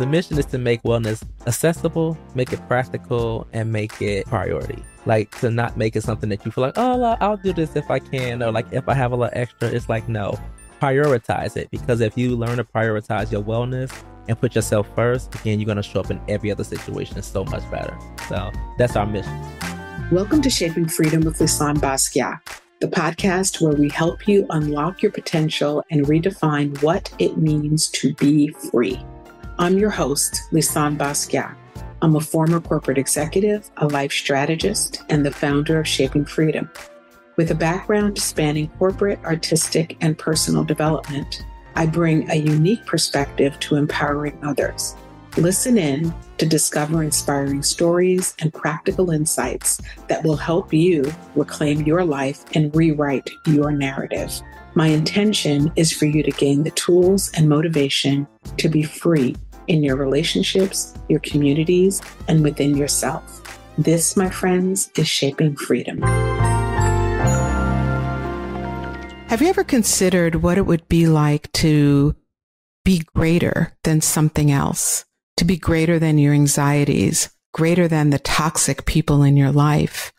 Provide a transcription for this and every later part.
The mission is to make wellness accessible, make it practical, and make it priority. Like, to not make it something that you feel like, oh, I'll do this if I can, or like if I have a little extra. It's like, no, prioritize it, because if you learn to prioritize your wellness and put yourself first, again, you're going to show up in every other situation so much better. So that's our mission. Welcome to Shaping Freedom with Lisan Basquiat, the podcast where we help you unlock your potential and redefine what it means to be free. I'm your host, Lisan Basquiat. I'm a former corporate executive, a life strategist, and the founder of Shaping Freedom. With a background spanning corporate, artistic, and personal development, I bring a unique perspective to empowering others. Listen in to discover inspiring stories and practical insights that will help you reclaim your life and rewrite your narrative. My intention is for you to gain the tools and motivation to be free in your relationships, your communities, and within yourself. This, my friends, is Shaping Freedom. Have you ever considered what it would be like to be greater than something else? To be greater than your anxieties, greater than the toxic people in your life,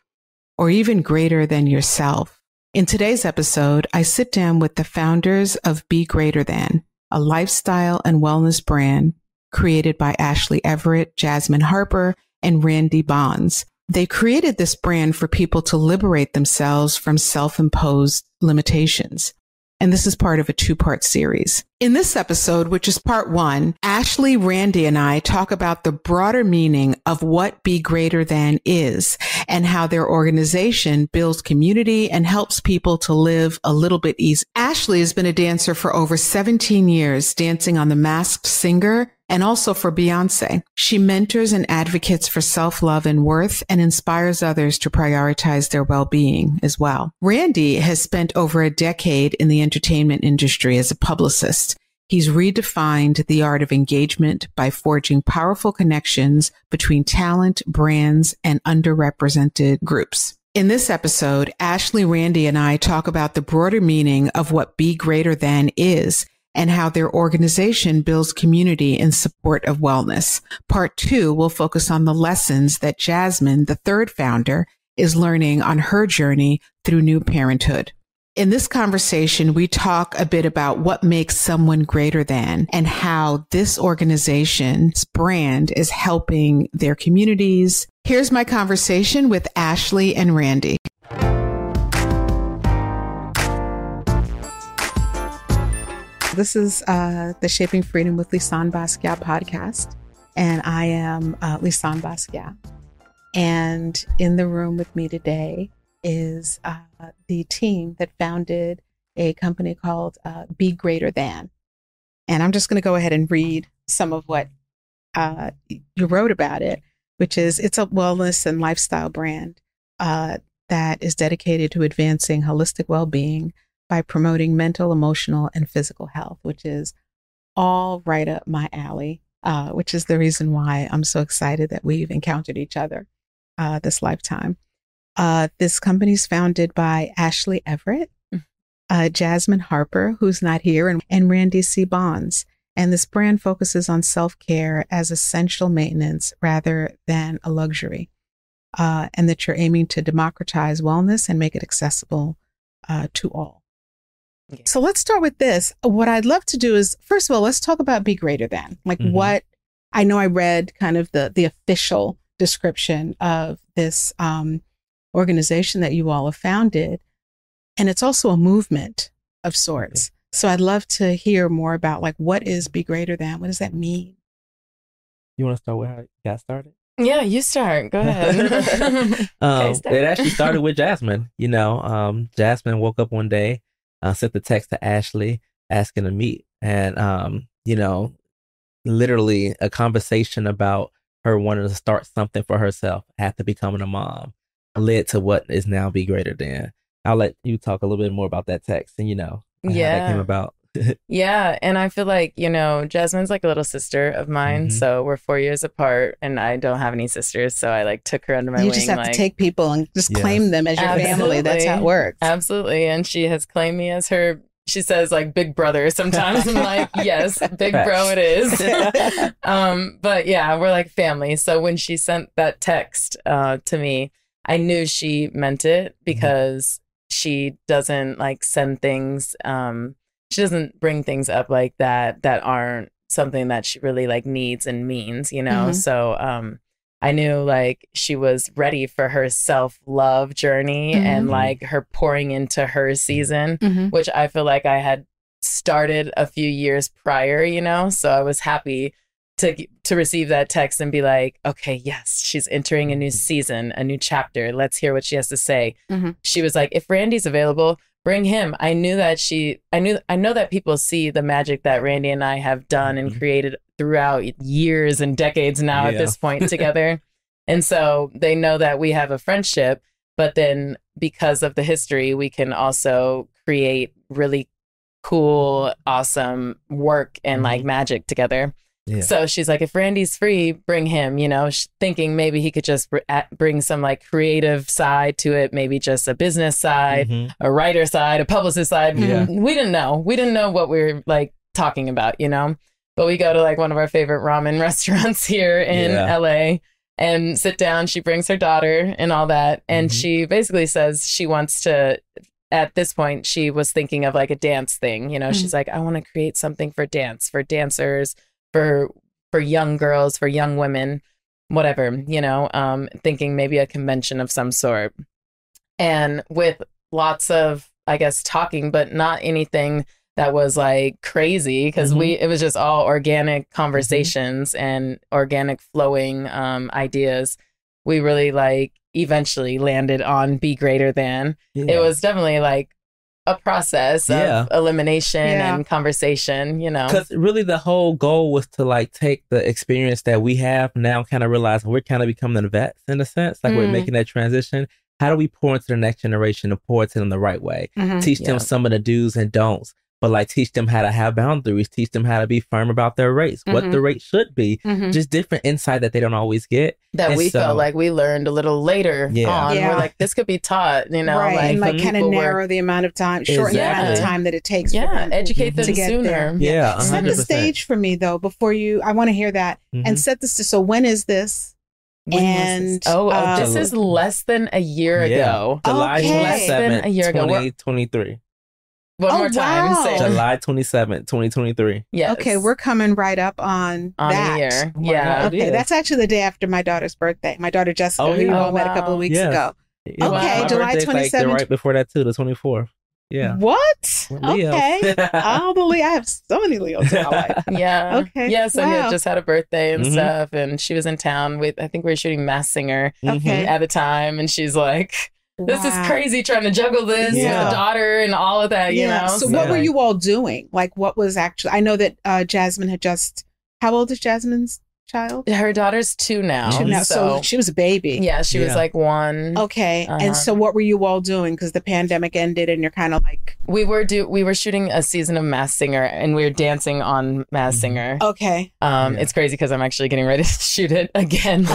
or even greater than yourself? In today's episode, I sit down with the founders of Be Greater Than, a lifestyle and wellness brand created by Ashley Everett, Jasmine Harper, and Randy Bonds. They created this brand for people to liberate themselves from self-imposed limitations. And this is part of a two-part series. In this episode, which is part one, Ashley, Randy, and I talk about the broader meaning of what Be Greater Than is and how their organization builds community and helps people to live a little bit easier. Ashley has been a dancer for over 17 years, dancing on The Masked Singer and also for Beyonce. She mentors and advocates for self-love and worth and inspires others to prioritize their well-being as well. Randy has spent over a decade in the entertainment industry as a publicist. He's redefined the art of engagement by forging powerful connections between talent, brands, and underrepresented groups. In this episode, Ashley, Randy, and I talk about the broader meaning of what Be Greater Than is and how their organization builds community in support of wellness. Part two will focus on the lessons that Jasmine, the third founder, is learning on her journey through new parenthood. In this conversation, we talk a bit about what makes someone greater than and how this organization's brand is helping their communities. Here's my conversation with Ashley and Randy. This is the Shaping Freedom with Lisan Basquiat podcast, and I am Lisan Basquiat. And in the room with me today is the team that founded a company called Be Greater Than. And I'm just going to go ahead and read some of what you wrote about it, which is it's a wellness and lifestyle brand that is dedicated to advancing holistic well-being by promoting mental, emotional, and physical health, which is all right up my alley, which is the reason why I'm so excited that we've encountered each other this lifetime. This company is founded by Ashley Everett, Jasmine Harper, who's not here, and Randy C. Bonds. And this brand focuses on self-care as essential maintenance rather than a luxury, and that you're aiming to democratize wellness and make it accessible to all. So let's start with this. What I'd love to do is, first of all, let's talk about Be Greater Than. Like what, I know I read kind of the official description of this organization that you all have founded. And it's also a movement of sorts. So I'd love to hear more about like, what is Be Greater Than? What does that mean? You want to start with how you got started? Yeah, you start. Go ahead. It actually started with Jasmine. Jasmine woke up one day, sent the text to Ashley asking to meet. And, literally a conversation about her wanting to start something for herself after becoming a mom led to what is now Be Greater Than. I'll let you talk a little bit more about that text and, how that came about. Yeah. And I feel like, Jasmine's like a little sister of mine. So we're 4 years apart and I don't have any sisters. So I took her under my wing. You just have to take people and just claim them as your family. That's how it works. Absolutely. And she has claimed me as her she says like big brother sometimes. I'm like, yes, big bro it is. But yeah, we're like family. So when she sent that text to me, I knew she meant it because she doesn't like send things. She doesn't bring things up like that aren't something that she really like needs and means, you know? So I knew like she was ready for her self-love journey and like her pouring into her season, which I feel like I had started a few years prior, you know? So I was happy to receive that text and be like, okay, yes, she's entering a new season, a new chapter. Let's hear what she has to say. She was like, if Randy's available, bring him. I know that people see the magic that Randy and I have done and created throughout years and decades now at this point together. And so they know that we have a friendship, but then because of the history, we can also create really cool, awesome work and like magic together. Yeah. So she's like, if Randy's free, bring him, you know, thinking maybe he could just bring some like creative side to it, maybe just a business side, a writer side, a publicist side. Yeah. We didn't know. We didn't know what we were like talking about, you know, but we go to like one of our favorite ramen restaurants here in LA and sit down. She brings her daughter and all that. And she basically says she wants to, at this point, she was thinking of like a dance thing. You know, she's like, I want to create something for dance, for dancers, for young girls, for young women, whatever, you know, thinking maybe a convention of some sort. And with lots of, I guess, talking, but not anything that was like crazy because it was just all organic conversations and organic flowing ideas. We really like eventually landed on be greater than. It was definitely like a process of elimination and conversation, you know, because really the whole goal was to like take the experience that we have now, kind of realize we're kind of becoming the vets in a sense, like we're making that transition. How do we pour into the next generation and pour it to them the right way? Teach them some of the do's and don'ts, but like teach them how to have boundaries, teach them how to be firm about their rates, what the rate should be, just different insight that they don't always get. That we felt like we learned a little later on. We're like, this could be taught, you know, right. Like kind of narrow the amount of time, shorten the amount of time that it takes. Educate them to get sooner. There. Set the stage for me though, before I want to hear that and set this. So when is this? This is less than a year ago. July 27th, a year ago. 2023. One more time. Wow. Say July 27th, 2023. Yes. Okay, we're coming right up on that. A year. Okay, that's actually the day after my daughter's birthday. My daughter Jessica, who you all met a couple of weeks ago. Okay, July 27th. Like right before that too, the 24th. Yeah. What? Okay. I believe I have so many Leos in my life. Okay. Yeah, so he had just had a birthday and stuff, and she was in town I think we were shooting Masked Singer at the time, and she's like, this is crazy trying to juggle this with a daughter and all of that, you know? So what were you all doing? Like what was actually, I know that Jasmine had just, how old is Jasmine's child? Her daughter's 2 now. So she was a baby. Yeah, she was like 1. Okay. And so what were you all doing? Because the pandemic ended and you're kind of like... We were shooting a season of Masked Singer and we were dancing on Masked Singer. Okay. It's crazy because I'm actually getting ready to shoot it again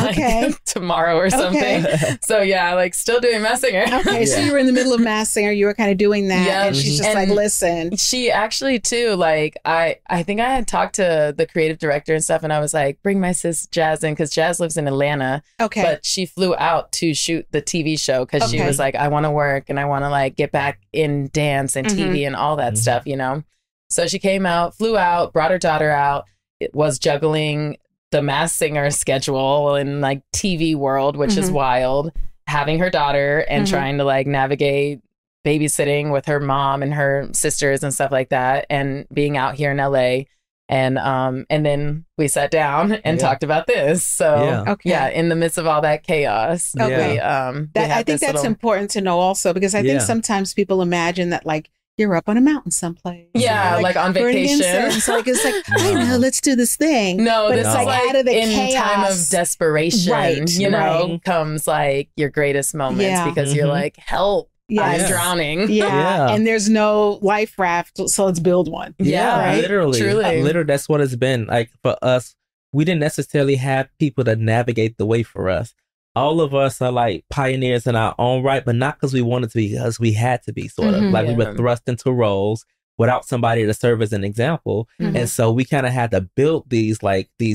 tomorrow or something. So yeah, like still doing Masked Singer. Okay, so you were in the middle of Masked Singer. You were kind of doing that and she's just like, listen. She actually too, like I think I had talked to the creative director and stuff and I was like, bring my sis Jazz in because Jazz lives in Atlanta. Okay. But she flew out to shoot the TV show because she was like, I want to work and I want to like get back in dance and TV and all that stuff, you know? So she came out, flew out, brought her daughter out. It was juggling the Masked Singer schedule and like TV world, which is wild, having her daughter and trying to like navigate babysitting with her mom and her sisters and stuff like that and being out here in LA. And then we sat down and talked about this. So in the midst of all that chaos, I think that's important to know also because I think sometimes people imagine that like you're up on a mountain someplace. Yeah, like on vacation. It's like I know, let's do this thing. No, but this is like out of the chaos. Time of desperation, you know, comes like your greatest moments because you're like, help. I'm drowning. And there's no life raft, so let's build one. Literally. Truly. Literally, that's what it's been. Like for us, we didn't necessarily have people to navigate the way for us. All of us are like pioneers in our own right, but not because we wanted to be, because we had to be, sort of. Like we were thrust into roles. without somebody to serve as an example. And so we kind of had to build these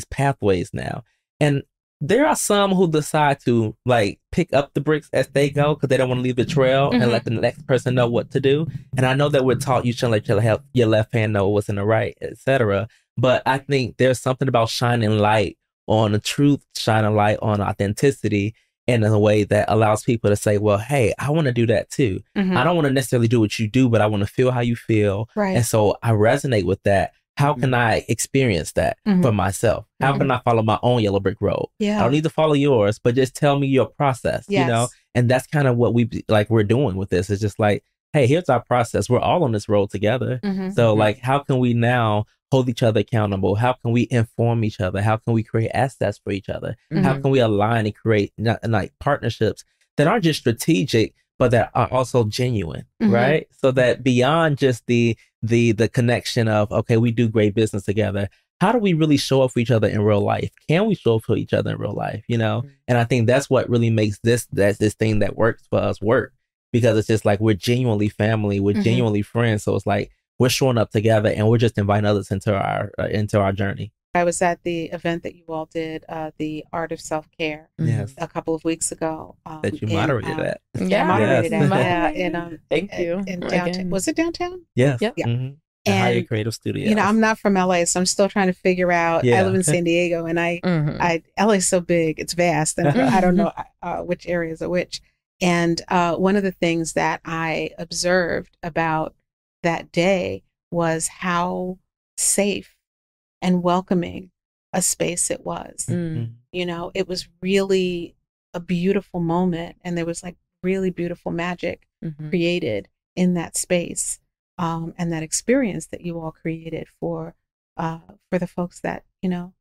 pathways now. And there are some who decide to like pick up the bricks as they go because they don't want to leave the trail and let the next person know what to do. And I know that we're taught you shouldn't let your left hand know what's in the right, etc. But I think there's something about shining light on the truth, shining light on authenticity in a way that allows people to say, well, hey, I want to do that too. I don't want to necessarily do what you do, but I want to feel how you feel. Right. And so I resonate with that. How can I experience that for myself? How can I follow my own yellow brick road? Yeah. I don't need to follow yours, but just tell me your process, you know? And that's kind of what we're doing with this. It's just like, hey, here's our process. We're all on this road together. So like, how can we now hold each other accountable? How can we inform each other? How can we create assets for each other? How can we align and create like partnerships that aren't just strategic, but that are also genuine, right? So that beyond just the connection of, okay, we do great business together, how do we really show up for each other in real life? Can we show up for each other in real life, you know? And I think that's what really makes this thing that works for us work, because it's just like we're genuinely family, we're genuinely friends. So it's like we're showing up together and we're just inviting others into our journey. I was at the event that you all did, the Art of Self-Care, a couple of weeks ago. That you moderated at. Yeah, I moderated at. Yeah. Thank you. In downtown. Was it downtown? Yes. Yeah. The Higher Creative Studio. You know, I'm not from LA, so I'm still trying to figure out. I live in San Diego, and LA's so big, it's vast, and I don't know which areas are which. And one of the things that I observed about that day was how safe and welcoming a space it was. You know, it was really a beautiful moment, and there was like really beautiful magic created in that space, and that experience that you all created for the folks that, you know,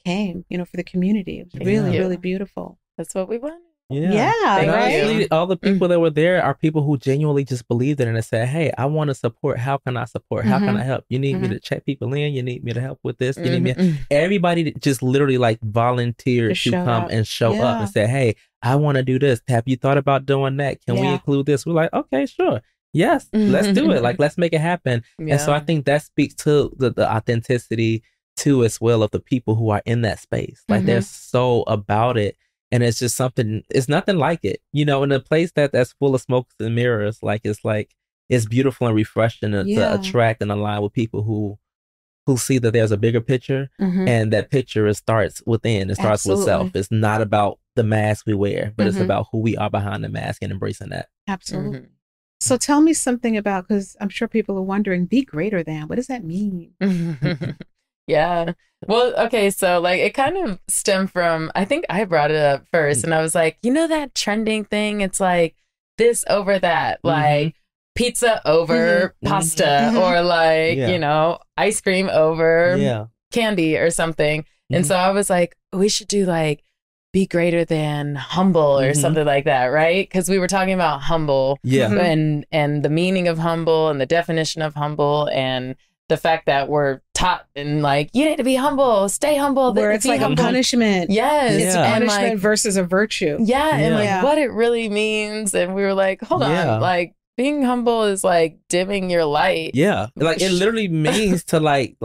came, you know, for the community. It was really, really beautiful. That's what we wanted. Yeah. And honestly, all the people that were there are people who genuinely just believed it and they said, hey, I want to support. How can I support? How can I help? You need me to check people in. You need me to help with this. You need me. Everybody just literally like volunteered to come and show up and say, hey, I want to do this. Have you thought about doing that? Can we include this? We're like, okay, sure. Yes, let's do it. Like, let's make it happen. And so I think that speaks to the authenticity too, as well, of the people who are in that space. Like they're so about it. And it's just something, it's nothing like it, you know, in a place that's full of smokes and mirrors. It's beautiful and refreshing to attract and align with people who see that there's a bigger picture, and that picture starts within. It starts with self. It's not about the mask we wear, but it's about who we are behind the mask and embracing that. Absolutely. So tell me something about, because I'm sure people are wondering, be greater than, what does that mean? Yeah. Well, okay. So like it kind of stemmed from, I think I brought it up first, and I was like, you know, that trending thing, it's like this over that, like pizza over pasta, or like, you know, ice cream over candy or something. And so I was like, we should do like be greater than humble or something like that, right? Because we were talking about humble and the meaning of humble and the definition of humble, and the fact that we're taught and like, you need to be humble, stay humble. Where it's like humble. A punishment. Yes. It's a punishment like, versus a virtue. Yeah. And like what it really means. And we were like, hold on, like being humble is like dimming your light. Yeah. Like it literally means to like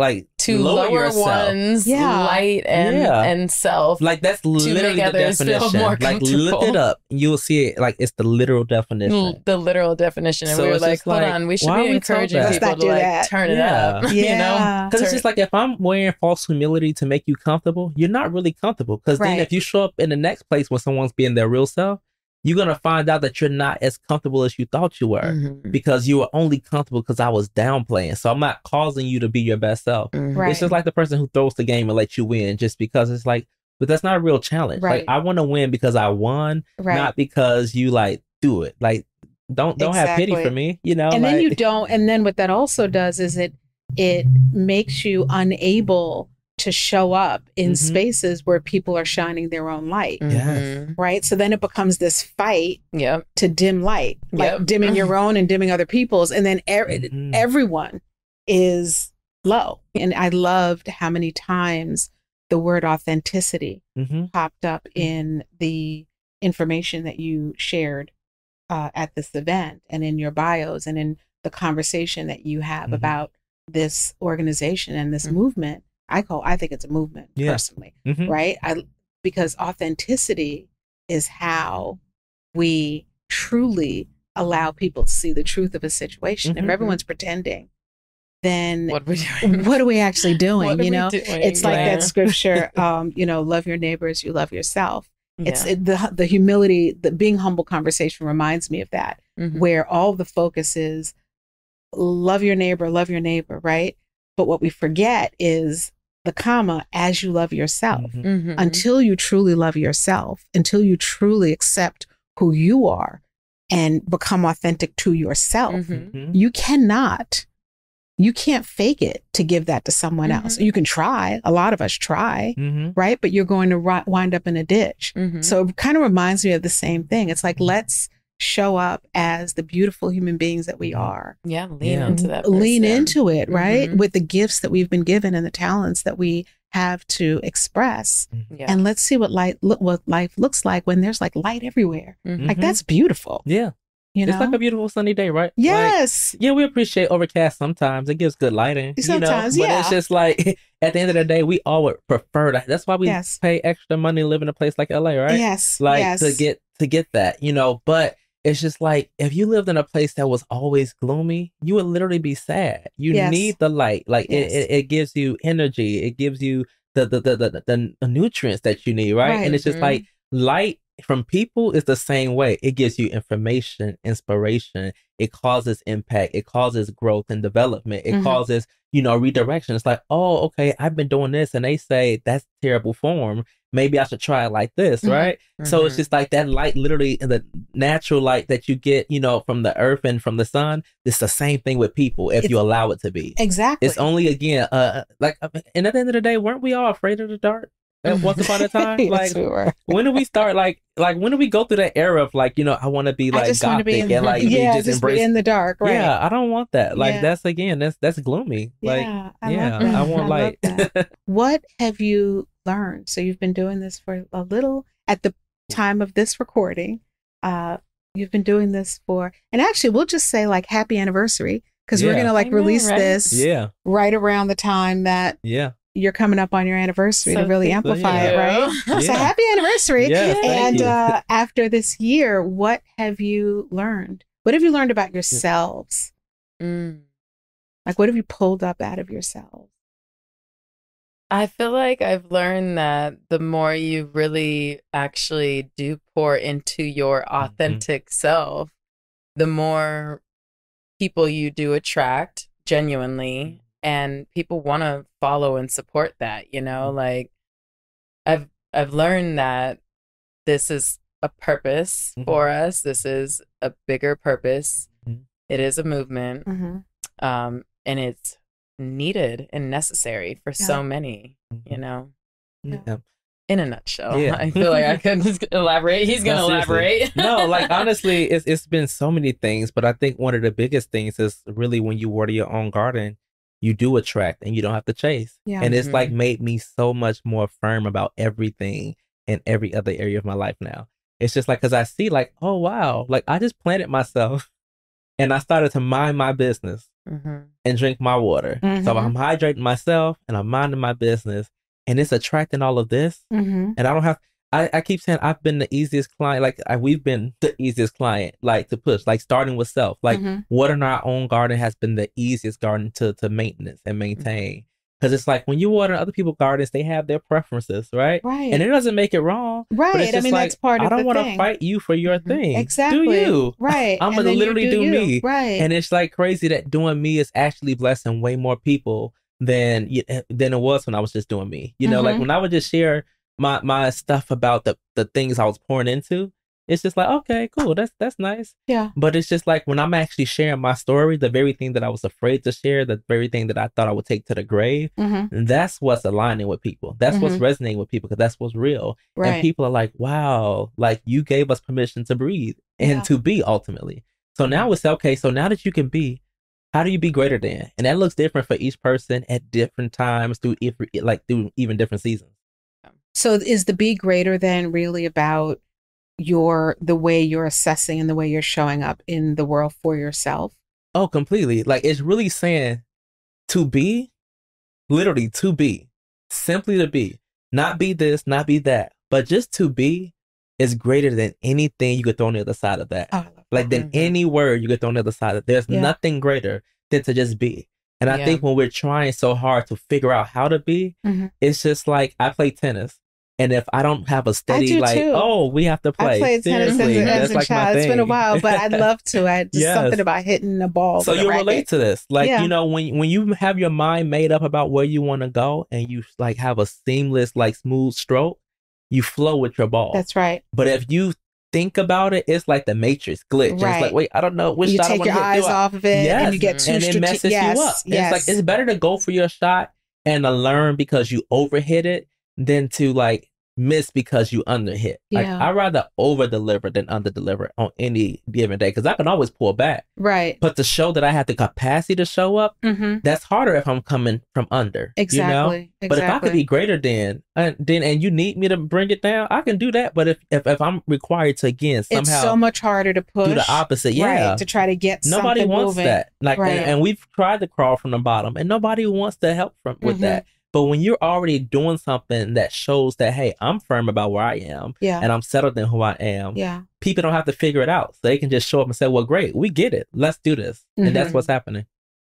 to lower yourself. One's light and self. Like that's literally the definition. Like look it up. You'll see it. Like it's the literal definition. The literal definition. And so we were like, hold on, we should be encouraging people to like turn it up. You know? Because it's just like, if I'm wearing false humility to make you comfortable, you're not really comfortable. Because then if you show up in the next place when someone's being their real self, you're going to find out that you're not as comfortable as you thought you were, because you were only comfortable because I was downplaying. So I'm not causing you to be your best self. It's just like the person who throws the game and lets you win just because it's like, but that's not a real challenge. Like I want to win because I won, not because you like do it. Like don't have pity for me, you know? And then you don't. And then what that also does is it makes you unable to show up in spaces where people are shining their own light. Right. So then it becomes this fight to dim light, like dimming your own and dimming other people's. And then everyone is low. And I loved how many times the word authenticity popped up in the information that you shared at this event, and in your bios, and in the conversation that you have about this organization and this movement. I think it's a movement personally, right? Because authenticity is how we truly allow people to see the truth of a situation. If everyone's pretending, then what are we actually doing? It's like that scripture, love your neighbor as you love yourself. It's the humility, the being humble conversation reminds me of that, where all the focus is love your neighbor, right? But what we forget is the comma, as you love yourself. Until you truly love yourself, until you truly accept who you are and become authentic to yourself, you can't fake it to give that to someone else. You can try. A lot of us try, right? But you're going to wind up in a ditch. So it kind of reminds me of the same thing. It's like, let's show up as the beautiful human beings that we are. Yeah, lean into that person. Lean into it, right? With the gifts that we've been given and the talents that we have to express. And let's see what life looks like when there's like light everywhere. Like, that's beautiful. Yeah. It's like a beautiful sunny day, right? Yes. Like, we appreciate overcast sometimes. It gives good lighting. Sometimes, But it's just like, at the end of the day, we all would prefer that. That's why we pay extra money to live in a place like LA, right? Yes. Like, to get that, but it's just like, if you lived in a place that was always gloomy, you would literally be sad. You need the light. Like, it gives you energy. It gives you the nutrients that you need, right? And it's just like, light from people is the same way. It gives you information, inspiration. It causes impact. It causes growth and development. It causes, redirection. It's like, oh, okay, I've been doing this, and they say that's terrible form. Maybe I should try it like this, right? So it's just like that light, literally the natural light that you get, from the earth and from the sun. It's the same thing with people if you allow it to be. Exactly. It's only, again, and at the end of the day, weren't we all afraid of the dark? Once upon a time, yes, we were. When did we start? Like when did we go through that era of like, I want to be like gothic and like just embrace be in the dark, right? Yeah, I don't want that. Like that's gloomy. Like I want light. What have you learned? So you've been doing this for a little at the time of this recording. You've been doing this for, and actually, we'll just say like happy anniversary, because we're gonna release this right around the time that you're coming up on your anniversary to really amplify it, right? So happy anniversary. And after this year, what have you learned? What have you learned about yourselves? Like, what have you pulled up out of yourselves? I feel like I've learned that the more you really actually do pour into your authentic self, the more people you do attract genuinely. And people want to follow and support that, like I've learned that this is a purpose for us. This is a bigger purpose. It is a movement, and it's needed and necessary for so many, In a nutshell, I feel like I couldn't just elaborate. He's going to elaborate. No, like honestly, it's been so many things, but I think one of the biggest things is really when you water your own garden, you do attract and you don't have to chase. And it's like made me so much more firm about everything in every other area of my life now. It's just like, because I see like, oh, wow, like I just planted myself and I started to mind my business and drink my water. So I'm hydrating myself and I'm minding my business, and it's attracting all of this. And I don't have, I keep saying I've been the easiest client. Like we've been the easiest client, like to push, like starting with self, like watering our own garden has been the easiest garden to maintenance and maintain. Because it's like when you water other people's gardens, they have their preferences, right? And it doesn't make it wrong. Right. I mean, like, that's part of the thing. I don't want to fight you for your thing. Exactly. Do you? Right. I'm going to literally do me. Right. And it's like crazy that doing me is actually blessing way more people than it was when I was just doing me. Like when I would just share my stuff about the things I was pouring into, it's just like, okay, cool, that's nice. But it's just like when I'm actually sharing my story, the very thing that I was afraid to share, the very thing that I thought I would take to the grave, that's what's aligning with people. That's what's resonating with people, because that's what's real. And people are like, wow, like you gave us permission to breathe and to be ultimately. So now it's okay, so now that you can be, how do you be greater than? And that looks different for each person at different times through even different seasons. So is the be greater than really about the way you're assessing and the way you're showing up in the world for yourself? Oh, completely. Like, it's really saying to be, literally to be, simply to be, not be this, not be that, but just to be is greater than anything you could throw on the other side of that. Oh, like, than any word you could throw on the other side of it. There's nothing greater than to just be. And I think when we're trying so hard to figure out how to be, it's just like, I play tennis. And if I don't have a steady, like, too. Oh, we have to play. I played tennis as a like child. It's been a while, but I'd love to. Just something about hitting the ball. So you relate to this. Like, you know, when you have your mind made up about where you want to go and you like have a seamless, like smooth stroke, you flow with your ball. That's right. But if you think about it, it's like the Matrix glitch. Right. It's like, wait, I don't know which shot I want to hit. You take your eyes off of it and you get too and it messes you up. It's like, it's better to go for your shot and to learn because you overhit it than to like miss because you underhit. Like, I'd rather over deliver than under deliver on any given day because I can always pull back. Right. But to show that I have the capacity to show up, that's harder if I'm coming from under. Exactly. You know? But if I could be greater than and you need me to bring it down, I can do that. But if I'm required to again somehow, it's so much harder to push. Do the opposite. Right, to try to get nobody something wants moving. that. Like, and we've tried to crawl from the bottom, and nobody wants to help with that. But when you're already doing something that shows that, hey, I'm firm about where I am and I'm settled in who I am, people don't have to figure it out. So they can just show up and say, well, great, we get it. Let's do this. And that's what's happening.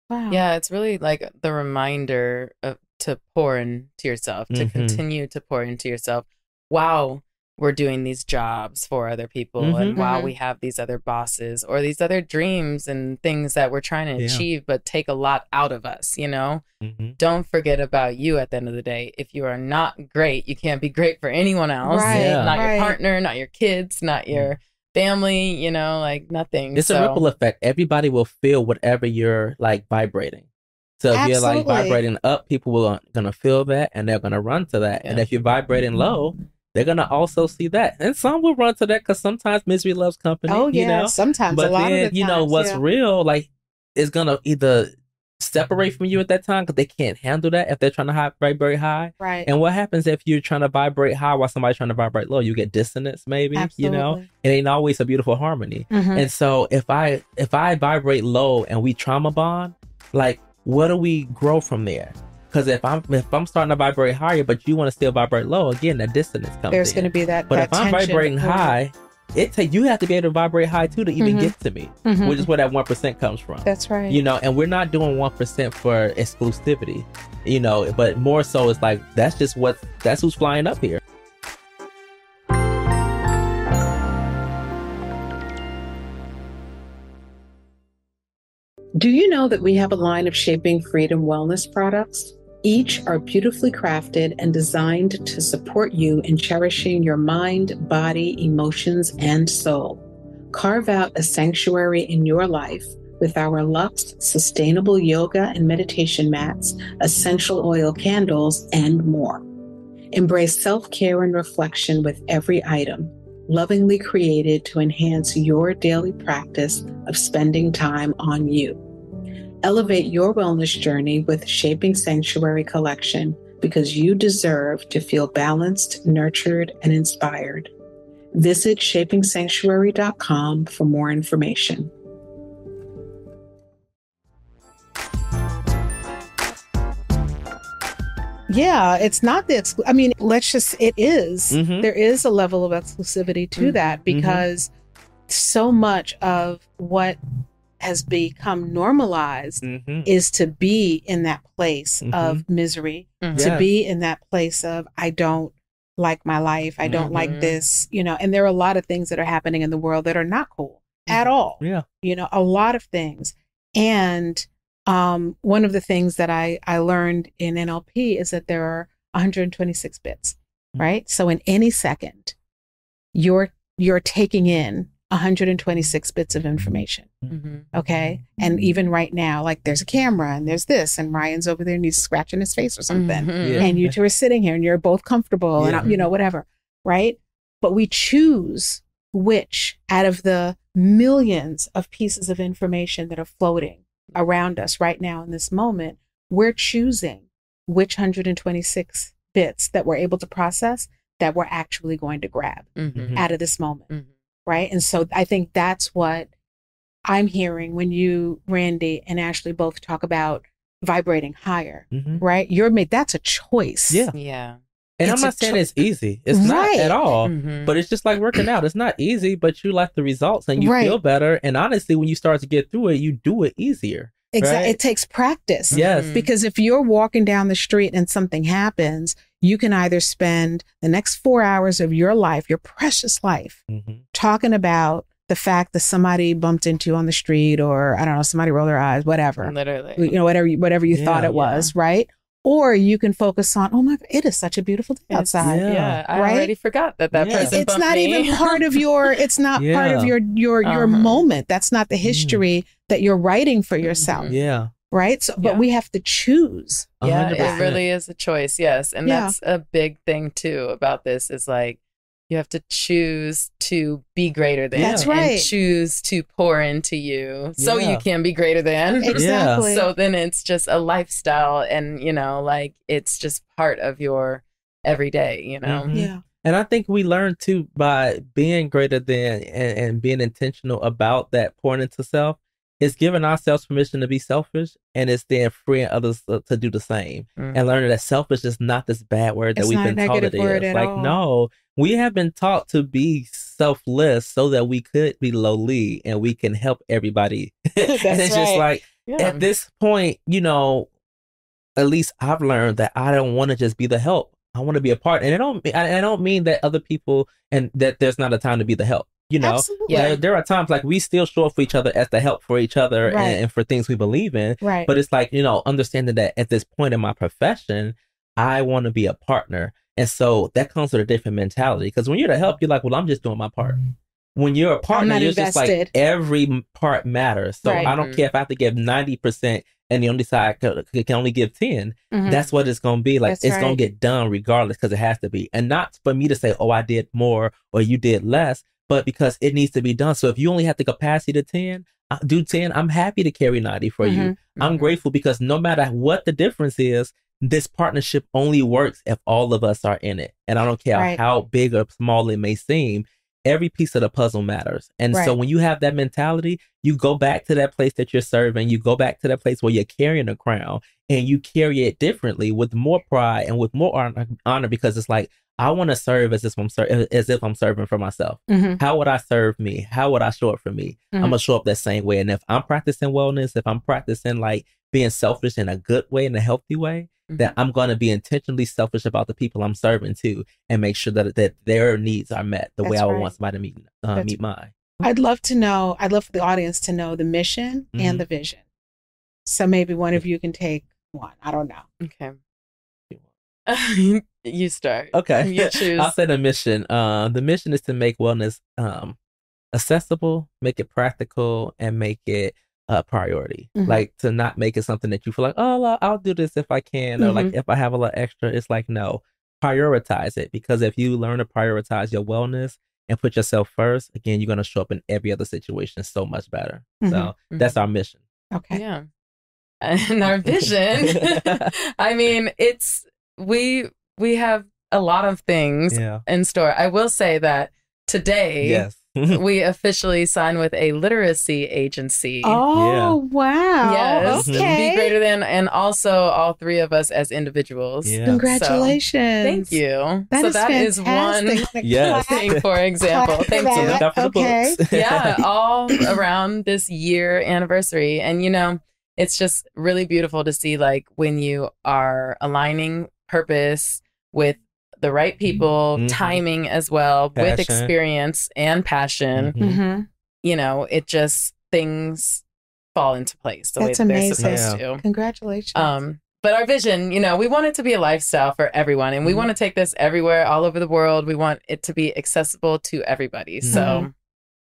Wow. Yeah, it's really like the reminder to pour into yourself, to continue to pour into yourself. Wow. We're doing these jobs for other people and while we have these other bosses or these other dreams and things that we're trying to achieve but take a lot out of us, you know? Don't forget about you at the end of the day. If you are not great, you can't be great for anyone else. Not your partner, not your kids, not your family, you know, like nothing. It's a ripple effect. Everybody will feel whatever you're like vibrating. So if you're like vibrating up, people are gonna feel that and they're gonna run to that. And if you're vibrating low, they're going to also see that. And some will run to that because sometimes misery loves company. Oh, yeah. You know? Sometimes. But a lot then, of the you know, times, what's real, like, is going to either separate from you at that time because they can't handle that if they're trying to vibrate high. Right. And what happens if you're trying to vibrate high while somebody's trying to vibrate low? You get dissonance, maybe. Absolutely. You know? It ain't always a beautiful harmony. And so if I vibrate low and we trauma bond, like, what do we grow from there? Because if I'm starting to vibrate higher, but you want to still vibrate low, again, that dissonance comes. There's going to be that. But that if I'm vibrating high, you have to be able to vibrate high too to even get to me, which is where that 1% comes from. That's right. You know, and we're not doing 1% for exclusivity, you know, but more so it's like that's who's flying up here. Do you know that we have a line of Shaping Freedom wellness products? Each are beautifully crafted and designed to support you in cherishing your mind, body, emotions, and soul. Carve out a sanctuary in your life with our Luxe sustainable yoga and meditation mats, essential oil candles, and more. Embrace self-care and reflection with every item, lovingly created to enhance your daily practice of spending time on you. Elevate your wellness journey with Shaping Sanctuary Collection because you deserve to feel balanced, nurtured, and inspired. Visit shapingsanctuary.com for more information. Yeah, it's not the I mean, it is. There is a level of exclusivity to that because so much of what has become normalized is to be in that place of misery, to be in that place of, I don't like my life, I don't like this, you know, and there are a lot of things that are happening in the world that are not cool at all. Yeah. You know, a lot of things. And one of the things that I learned in NLP is that there are 126 bits, right? So in any second, you're taking in 126 bits of information. Okay. And even right now, like there's a camera and there's this, and Ryan's over there and he's scratching his face or something. And you two are sitting here and you're both comfortable and, you know, whatever. Right. But we choose which out of the millions of pieces of information that are floating around us right now in this moment, we're choosing which 126 bits that we're able to process that we're actually going to grab out of this moment. Right. And so I think that's what I'm hearing when you, Randy, and Ashley both talk about vibrating higher, right? That's a choice. Yeah. Yeah. And I'm not saying it's easy. It's not at all. But it's just like working out. It's not easy, but you like the results and you feel better. And honestly, when you start to get through it, you do it easier. Exactly. Right? It takes practice. Yes. Because if you're walking down the street and something happens, you can either spend the next 4 hours of your life, your precious life, talking about the fact that somebody bumped into you on the street, or I don't know, somebody rolled their eyes, whatever. Literally. You know, whatever you thought it was, right? Or you can focus on, oh my God, it is such a beautiful day outside. I already forgot that person It's not even part of your, it's not part of your moment. That's not the history that you're writing for yourself. Yeah. Right. So, but we have to choose. Yeah, 100%. it really is a choice. Yes. And that's a big thing too about this is like, you have to choose to be greater than. That's right. And choose to pour into you so you can be greater than. Exactly. So then it's just a lifestyle and, you know, like it's just part of your everyday, you know? Yeah. And I think we learn too by being greater than and being intentional about that pouring into self. It's giving ourselves permission to be selfish, and it's then freeing others to do the same. And learning that selfish is not this bad word that we've been taught it is. Like, no, we have been taught to be selfless so that we could be lowly and we can help everybody. And it's just like, at this point, you know, at least I've learned that I don't want to just be the help. I want to be a partner. And I don't mean that other people and that there's not a time to be the help. You know, there are times like we still show up for each other as the help for each other and for things we believe in. Right. But it's like, you know, understanding that at this point in my profession, I want to be a partner. And so that comes with a different mentality. Because when you're the help, you're like, well, I'm just doing my part. When you're a partner, you're just like, every part matters. So I don't care if I have to give 90% and the only side can only give 10. That's what it's going to be. Like, it's going to get done regardless because it has to be. And not for me to say, oh, I did more or you did less, but because it needs to be done. So if you only have the capacity to 10, do 10. I'm happy to carry 90 for you. I'm grateful because no matter what the difference is, this partnership only works if all of us are in it. And I don't care how big or small it may seem, every piece of the puzzle matters. And so when you have that mentality, you go back to that place that you're serving, you go back to that place where you're carrying a crown and you carry it differently with more pride and with more honor because it's like, I want to serve as if I'm serving for myself. How would I serve me? How would I show up for me? I'm going to show up that same way. And if I'm practicing wellness, if I'm practicing like being selfish in a good way, in a healthy way, then I'm going to be intentionally selfish about the people I'm serving too and make sure that their needs are met the way I would want somebody to meet mine. I'd love for the audience to know the mission and the vision. So maybe one of you can take one. I don't know. Okay. You start. Okay. You choose. I'll say the mission. The mission is to make wellness accessible, make it practical, and make it a priority. Like to not make it something that you feel like, oh, I'll do this if I can, or like if I have a little extra. It's like, no, prioritize it, because if you learn to prioritize your wellness and put yourself first, again, you're going to show up in every other situation so much better. So that's our mission. Okay. Yeah. And our vision, I mean, we have a lot of things in store. I will say that today, we officially signed with a literacy agency. Oh, wow. Yes. Okay. Be greater than, and also all three of us as individuals. Yeah. Congratulations. So, thank you. That is one thing, for example. Thank you. Okay. Yeah, all around this year anniversary. And, you know, it's just really beautiful to see, like, when you are aligning purpose with the right people, timing as well, with experience and passion, you know, it just, things fall into place the way that they're supposed to. Congratulations. But our vision, you know, we want it to be a lifestyle for everyone, and we want to take this everywhere, all over the world. We want it to be accessible to everybody. So,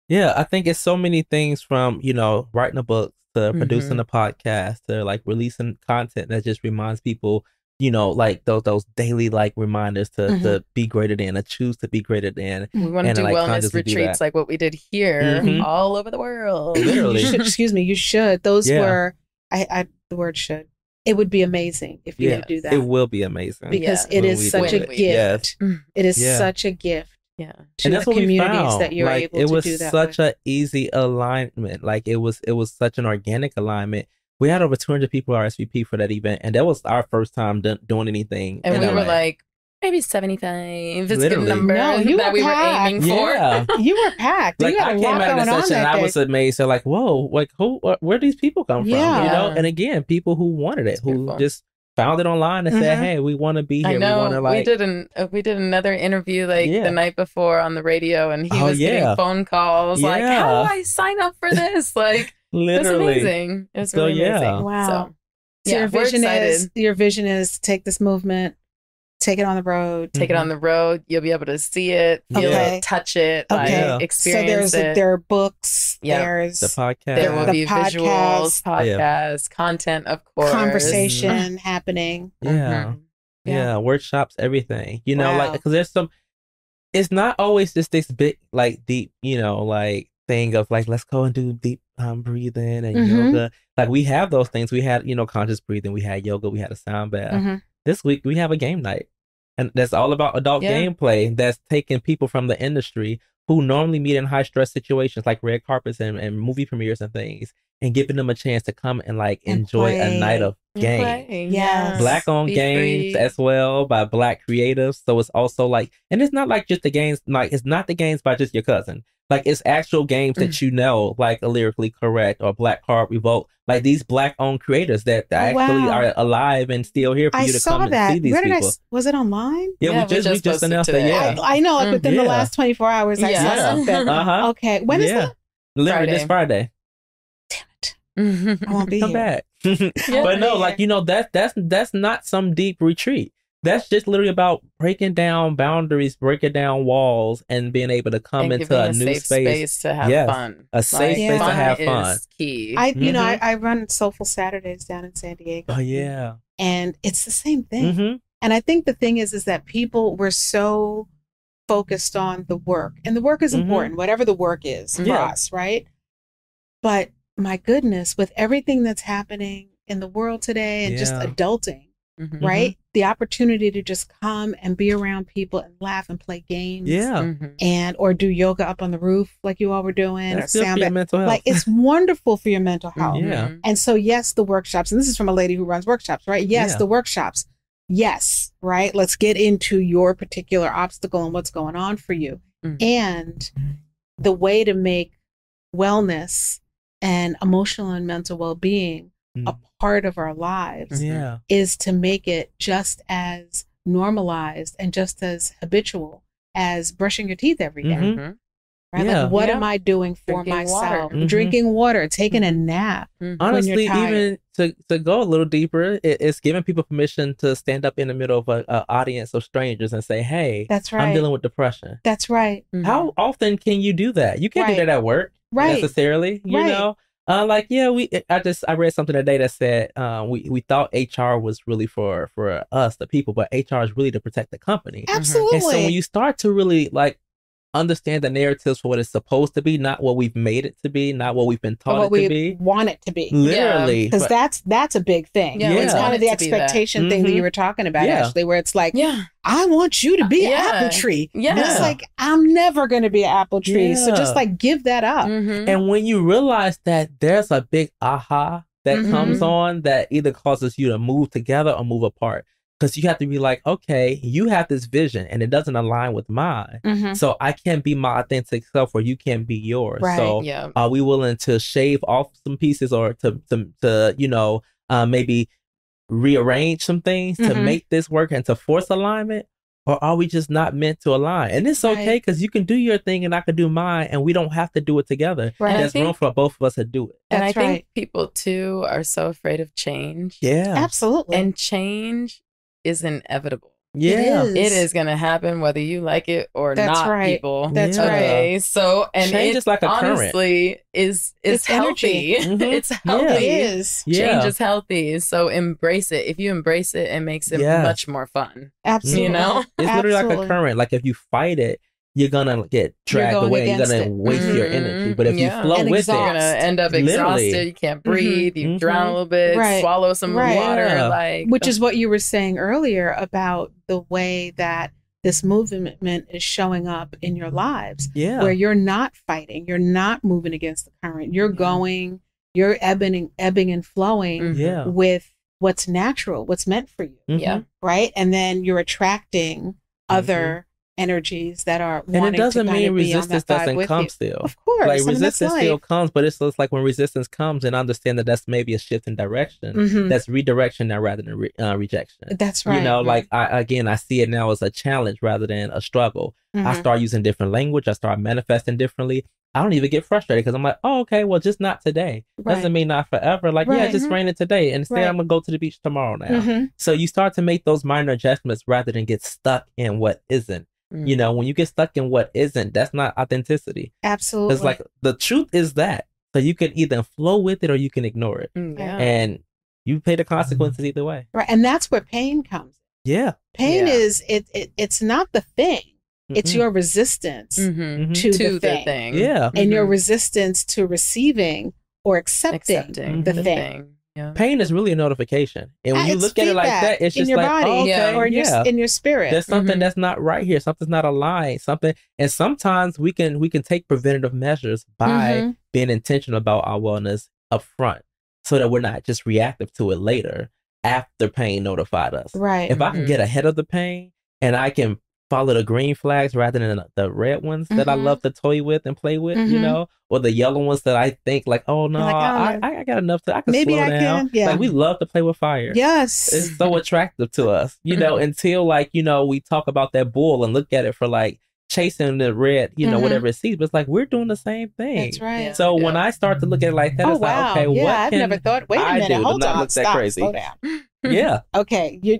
yeah, I think it's so many things, from, you know, writing a book to producing a podcast to like releasing content that just reminds people, you know, like those daily like reminders to be greater than, to choose to be greater than. We want to do like wellness retreats like what we did here all over the world. Literally. You should. Those were, the word should. It would be amazing if you could do that. It will be amazing. Because it is such a gift. It is such a gift Yeah. To that's the what we communities found. that you're Like, able it to was do that such with. an easy alignment. Like it was such an organic alignment. We had over 200 people RSVP for that event, and that was our first time doing anything. And in we LA. were like, maybe 75. It's a Literally. good number No, you that were we were packed. aiming for. Yeah. You were packed. Like You had I a came lot out of going the on session and that I day. was amazed. So like, whoa, like where these people come from? Yeah. You know? And again, people who wanted it, who beautiful. just found it online and said, hey, we want to be here. I know. We want to like. We did another interview like the night before on the radio, and he was getting phone calls like, how do I sign up for this? Like, literally. It's amazing. It's really amazing. Wow. So your vision is to take this movement, take it on the road. Take it on the road. You'll be able to see it, feel it, touch it, like experience it. There are books. There's the podcast. There will be visuals, podcasts, content, of course. Conversation happening. Yeah. Workshops, everything. You know, like, because there's some, it's not always just this big, like, deep, you know, like, thing of like, let's go and do deep breathing and yoga. Like, we have those things. We had, you know, conscious breathing. We had yoga. We had a sound bath. This week, we have a game night. And that's all about adult gameplay that's taking people from the industry who normally meet in high stress situations like red carpets and movie premieres and things, and giving them a chance to come and like enjoy a night of games. Yes. Black owned games as well by Black creatives. So it's also like, and it's not like just the games, like it's not the games by just your cousin. Like it's actual games that you know, like a Lyrically Correct or Black Card Revolt, like these Black owned creators that actually are alive and still here for you to come and see these people. Was it online? Yeah, we just announced it. Yeah, I know. Like within the last 24 hours, I saw something. Okay, when is that? Literally this Friday. Damn it! I won't be Come here. back. But no, like, you know, that's not some deep retreat. That's just literally about breaking down boundaries, breaking down walls, and being able to come into a new space to have fun. A safe space to have fun. Is key. You know, I run Soulful Saturdays down in San Diego. Oh yeah, and it's the same thing. And I think the thing is that people were so focused on the work, and the work is important, whatever the work is for us, right? But my goodness, with everything that's happening in the world today and just adulting, right? The opportunity to just come and be around people and laugh and play games. And or do yoga up on the roof like you all were doing. That's good for your mental health. Like it's wonderful for your mental health. And so yes, the workshops, and this is from a lady who runs workshops, right? Yes, the workshops. Yes, right? Let's get into your particular obstacle and what's going on for you. And the way to make wellness and emotional and mental well-being a part of our lives is to make it just as normalized and just as habitual as brushing your teeth every day. Right? Like, what am I doing for myself? Drinking water, taking a nap. Honestly, even to go a little deeper, it's giving people permission to stand up in the middle of an audience of strangers and say, hey, that's right. I'm dealing with depression. That's right. How often can you do that? You can't do that at work necessarily, you know? Like, I read something today that said we thought HR was really for us, the people, but HR is really to protect the company. Absolutely. And so when you start to really like understand the narratives for what it's supposed to be, not what we've made it to be, not what we've been taught it to be, want it to be, literally, because that's a big thing. It's kind of the expectation thing that you were talking about, Ashley, where it's like, I want you to be an apple tree. And it's like, I'm never going to be an apple tree. So just like give that up. And when you realize that there's a big aha that comes on that either causes you to move together or move apart. Because you have to be like, okay, you have this vision and it doesn't align with mine. So I can't be my authentic self or you can't be yours. So are we willing to shave off some pieces or to you know, maybe rearrange some things to make this work and to force alignment? Or are we just not meant to align? And it's okay because you can do your thing and I can do mine and we don't have to do it together. And there's room for both of us to do it. And I think people too are so afraid of change. Absolutely. And change is inevitable. It is going to happen whether you like it or not, people. That's right. So, and change is like a honestly current. It's healthy. It's healthy. It is. Change is healthy. So embrace it. If you embrace it, it makes it much more fun. Absolutely. You know? It's literally like a current. Like if you fight it, you're gonna get dragged away. You're gonna waste your energy. But if you flow with it, you're gonna end up exhausted. You can't breathe. You drown a little bit. Swallow some water. Like, which is what you were saying earlier about the way that this movement is showing up in your lives, Yeah. where you're not fighting, you're not moving against the current, you're going, you're ebbing and flowing with what's natural, what's meant for you. Yeah. Right. And then you're attracting other energies that are wanting and it doesn't to kind mean of be on resistance that vibe doesn't with come you. still. Of course. Like I mean, resistance that's still life. comes, but it's just like when resistance comes, and I understand that that's maybe a shift in direction. That's redirection now rather than rejection. That's right. You know, like I see it now as a challenge rather than a struggle. I start using different language. I start manifesting differently. I don't even get frustrated because I'm like, oh, okay, well, just not today. Doesn't mean not forever. Like, yeah, just raining today. And instead, I'm going to go to the beach tomorrow now. So you start to make those minor adjustments rather than get stuck in what isn't. You know, when you get stuck in what isn't, that's not authenticity. Absolutely. It's like the truth is that. So you can either flow with it or you can ignore it. And you pay the consequences either way. Right. And that's where pain comes. Yeah. Pain is, it's not the thing. It's your resistance to the thing. Yeah. And your resistance to receiving or accepting the thing. Yeah. Pain is really a notification. And when you look at it like that, it's just your like, body, oh, okay, or in your spirit. There's something that's not right here. Something's not aligned. And sometimes we can take preventative measures by being intentional about our wellness up front so that we're not just reactive to it later after pain notified us. Right. If I can get ahead of the pain and I can follow the green flags rather than the red ones that I love to toy with and play with, you know, or the yellow ones that I think like, oh no, I got enough I can maybe slow I down. Can. Yeah. Like we love to play with fire. Yes. It's so attractive to us, you know, until like, you know, we talk about that bull and look at it for like chasing the red, you know, whatever it sees. But it's like, we're doing the same thing. That's right. Yeah. So when I start to look at it like that, it's like, okay, what I've can never thought, wait a minute, hold on, stop, slow down. Yeah. Okay, you're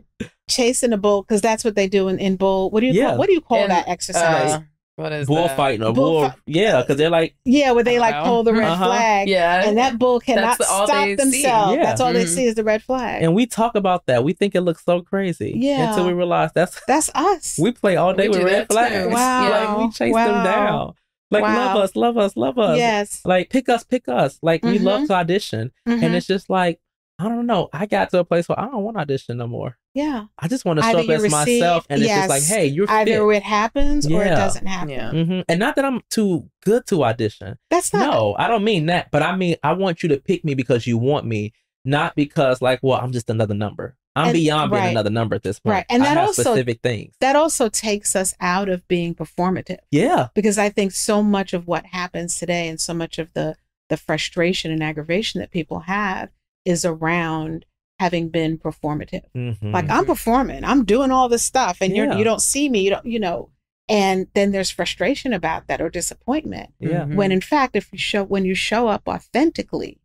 chasing a bull because that's what they do in bull. What do you call that exercise? What is bullfighting or bull? Yeah, because they're like where they like pull the red flag. Yeah, and that bull cannot stop themselves. Yeah. That's all they see is the red flag. And we talk about that. We think it looks so crazy. Yeah, until we realize that's us. We play all day with red flags. Wow, like we chase them down. Like love us. Yes. Like pick us. Like we love to audition, and it's just like, I don't know. I got to a place where I don't want to audition no more. Yeah. I just want to show up as myself. And it's just like, hey, you're either fit. It happens or it doesn't happen. Yeah. And not that I'm too good to audition. That's not. No, I don't mean that. But I mean, I want you to pick me because you want me, not because like, well, I'm just another number. I'm beyond being another number at this point. Right. And that also specific things. That also takes us out of being performative. Yeah. Because I think so much of what happens today and so much of the frustration and aggravation that people have is around having been performative. Like I'm performing, I'm doing all this stuff and you don't see me, you know, and then there's frustration about that or disappointment. Yeah. When in fact, when you show up authentically,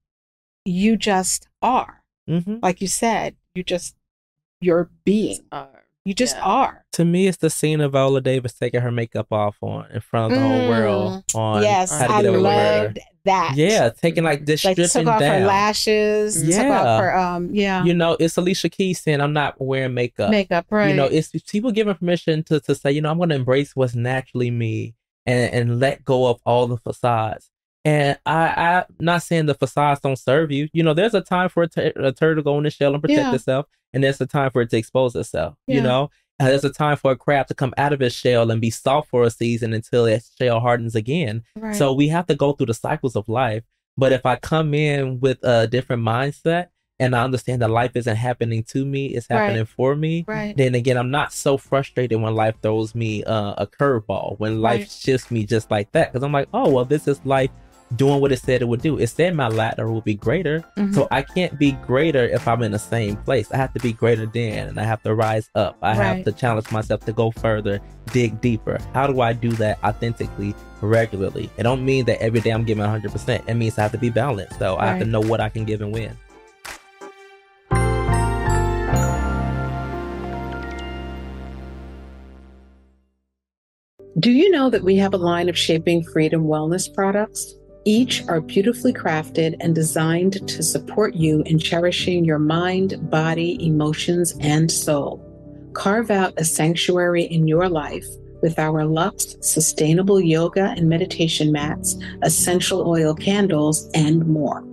you just are. Like you said, you're being. You just are. To me, it's the scene of Viola Davis taking her makeup off in front of the whole world on yes, How to I Get Away with Murder. loved that. Yeah, taking like this stripping took off down. her lashes. Yeah. Took off her You know, it's Alicia Keys saying, I'm not wearing makeup. Right. You know, it's people giving permission to say, you know, I'm going to embrace what's naturally me and let go of all the facades. And I'm not saying the facades don't serve you. You know, there's a time for a turtle to go in the shell and protect itself. And there's a time for it to expose itself, you know? And there's a time for a crab to come out of its shell and be soft for a season until its shell hardens again. Right. So we have to go through the cycles of life. But if I come in with a different mindset and I understand that life isn't happening to me, it's happening for me, then again, I'm not so frustrated when life throws me a curveball, when life shifts me just like that. Because I'm like, oh, well, this is life doing what it said it would do. It said my ladder will be greater. So I can't be greater if I'm in the same place. I have to be greater than, and I have to rise up. I have to challenge myself to go further, dig deeper. How do I do that authentically, regularly? It don't mean that every day I'm giving 100%. It means I have to be balanced. So I have to know what I can give and when. Do you know that we have a line of Shaping Freedom wellness products? Each are beautifully crafted and designed to support you in cherishing your mind, body, emotions, and soul. Carve out a sanctuary in your life with our Luxe sustainable yoga and meditation mats, essential oil candles, and more.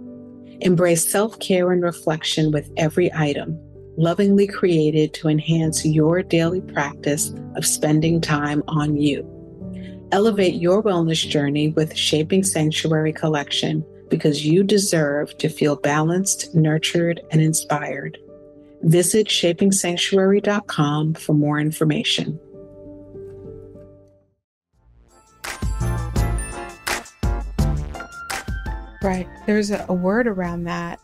Embrace self-care and reflection with every item. lovingly created to enhance your daily practice of spending time on you. Elevate your wellness journey with Shaping Sanctuary Collection because you deserve to feel balanced, nurtured, and inspired. Visit shapingsanctuary.com for more information. Right. There's a word around that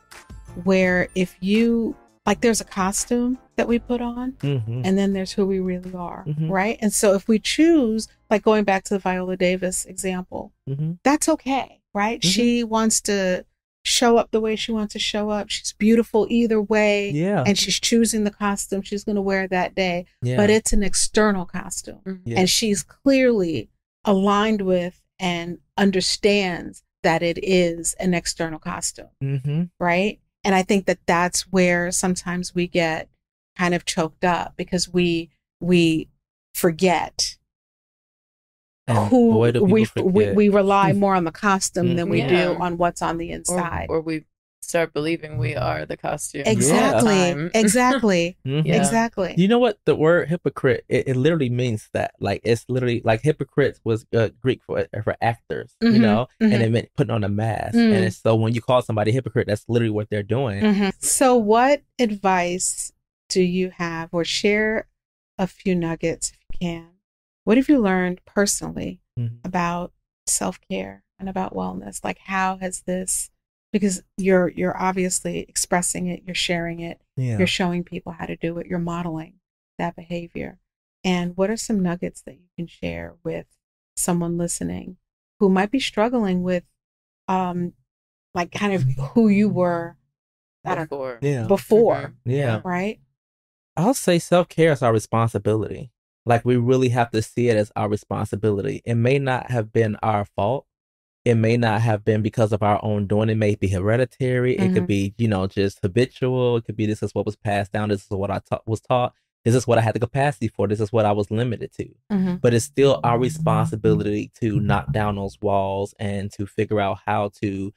where if you, like there's a costume that we put on and then there's who we really are, right? And so if we choose, like going back to the Viola Davis example, that's okay, right? She wants to show up the way she wants to show up. She's beautiful either way. Yeah. And she's choosing the costume she's going to wear that day. Yeah. But it's an external costume. Yeah. And she's clearly aligned with and understands that it is an external costume, right? And I think that that's where sometimes we get kind of choked up because we forget who we rely more on the costume than we do on what's on the inside, or we start believing we are the costume. Exactly. Exactly. Exactly. You know what? The word hypocrite, it literally means that. Like, it's literally like hypocrites was Greek for actors, you know, and it meant putting on a mask. And so when you call somebody a hypocrite, that's literally what they're doing. So what advice do you have, or share a few nuggets if you can? What have you learned personally about self-care and about wellness? Like, how has this, because you're obviously expressing it, you're sharing it, you're showing people how to do it, you're modeling that behavior. And what are some nuggets that you can share with someone listening who might be struggling with like kind of who you were before, right? I'll say self-care is our responsibility. Like, we really have to see it as our responsibility. It may not have been our fault. It may not have been because of our own doing. It may be hereditary. It could be, you know, just habitual. It could be this is what was passed down. This is what I was taught. This is what I had the capacity for. This is what I was limited to. But it's still our responsibility to knock down those walls and to figure out how to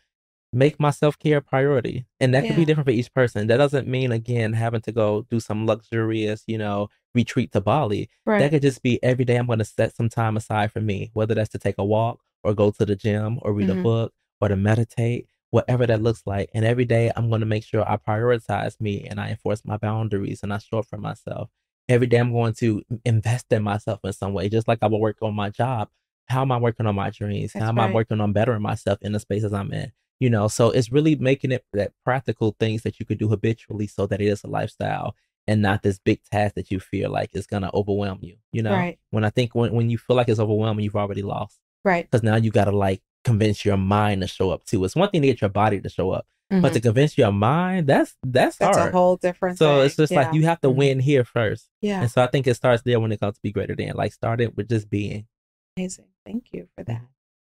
make my self-care a priority. And that could be different for each person. That doesn't mean, again, having to go do some luxurious, you know, retreat to Bali. Right. That could just be every day I'm going to set some time aside for me, whether that's to take a walk or go to the gym or read a book or to meditate, whatever that looks like. And every day I'm going to make sure I prioritize me and I enforce my boundaries and I show up for myself. Every day I'm going to invest in myself in some way, just like I will work on my job. How am I working on my dreams? How am I working on bettering myself in the spaces I'm in? You know, so it's really making it that practical things that you could do habitually so that it is a lifestyle and not this big task that you feel like is going to overwhelm you. You know, when I think when you feel like it's overwhelming, you've already lost. Right. Because now you got to like convince your mind to show up too. It's one thing to get your body to show up, but to convince your mind, that's hard. That's a whole different thing. So it's just like you have to win here first. Yeah. And so I think it starts there when it comes to be greater than, like starting with just being. Amazing. Thank you for that.